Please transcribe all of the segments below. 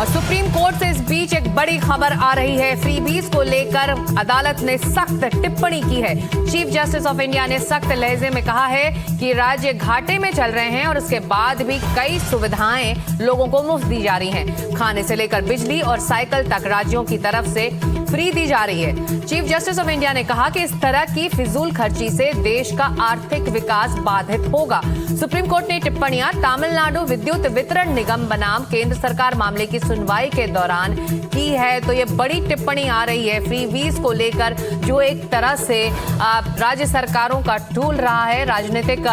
और supreme court से इस बीच एक बड़ी खबर आ रही है। फ्रीबीज को लेकर अदालत ने सख्त टिप्पणी की है। चीफ जस्टिस ऑफ इंडिया ने सख्त लहजे में कहा है कि राज्य घाटे में चल रहे हैं और उसके बाद भी कई सुविधाएं लोगों को मुफ्त दी जा रही हैं। खाने से लेकर बिजली और साइकिल तक राज्यों की तरफ से फ्री दी जा रही है। चीफ जस्टिस ऑफ इंडिया ने कहा कि इस तरह की फिजूल खर्ची से देश का आर्थिक विकास बाधित होगा। सुप्रीम कोर्ट ने टिप्पणियां तमिलनाडु विद्युत वितरण निगम बनाम केंद्र सरकार मामले की सुनवाई के दौरान की है। तो ये बड़ी टिप्पणी आ रही है फ्रीबीज को लेकर, जो एक तरह से राज्य सरकारों का टूल रहा है। राजनीतिक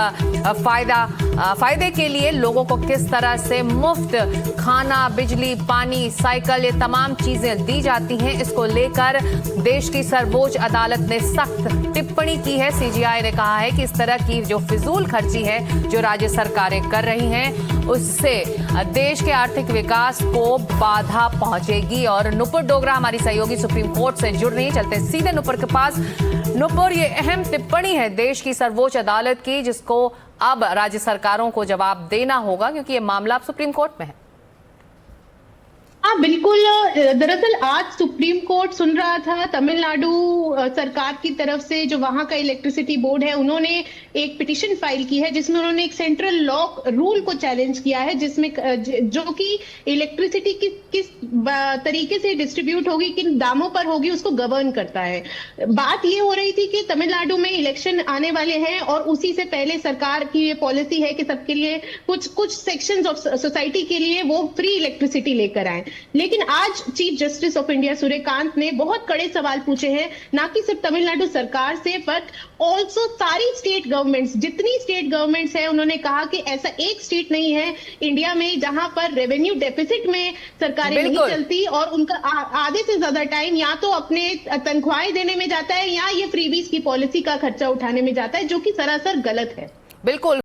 फायदे के लिए लोगों को किस तरह से मुफ्त खाना, बिजली, पानी, साइकिल, ये तमाम चीजें दी जाती हैं, इसको लेकर देश की सर्वोच्च अदालत ने सख्त टिप्पणी की है। सीजीआई ने कहा है कि इस तरह की जो फिजूल खर्ची है जो राज्य सरकारें कर रही हैं, उससे देश के आर्थिक विकास को बाधा पहुंचेगी। और नुपुर डोगरा हमारी सहयोगी सुप्रीम कोर्ट से जुड़ रही है। चलते सीधे नुपुर के पास। नुपुर, ये अहम टिप्पणी है देश की सर्वोच्च अदालत की, जिसको अब राज्य सरकारों को जवाब देना होगा क्योंकि ये मामला अब सुप्रीम कोर्ट में है। हाँ बिल्कुल। दरअसल आज सुप्रीम कोर्ट सुन रहा था तमिलनाडु सरकार की तरफ से, जो वहां का इलेक्ट्रिसिटी बोर्ड है, उन्होंने एक पिटीशन फाइल की है जिसमें उन्होंने एक सेंट्रल लॉ रूल को चैलेंज किया है, जिसमें जो कि इलेक्ट्रिसिटी किस तरीके से डिस्ट्रीब्यूट होगी, किन दामों पर होगी, उसको गवर्न करता है। बात ये हो रही थी कि तमिलनाडु में इलेक्शन आने वाले हैं और उसी से पहले सरकार की ये पॉलिसी है कि सबके लिए कुछ सेक्शंस ऑफ सोसाइटी के लिए वो फ्री इलेक्ट्रिसिटी लेकर आए। लेकिन आज chief justice of India Suryakant ने बहुत कड़े सवाल पूछे हैं, ना कि सिर्फ तमिलनाडु सरकार से बट ऑल्सो सारी स्टेट गवर्नमेंट्स, जितनी स्टेट गवर्नमेंट्स है। उन्होंने कहा कि ऐसा एक स्टेट नहीं है इंडिया में जहां पर रेवेन्यू डेफिसिट में सरकारें नहीं चलती और उनका आधे से ज्यादा टाइम या तो अपने तनख्वाहें देने में जाता है या ये फ्रीबीज की पॉलिसी का खर्चा उठाने में जाता है, जो कि सरासर गलत है। बिल्कुल।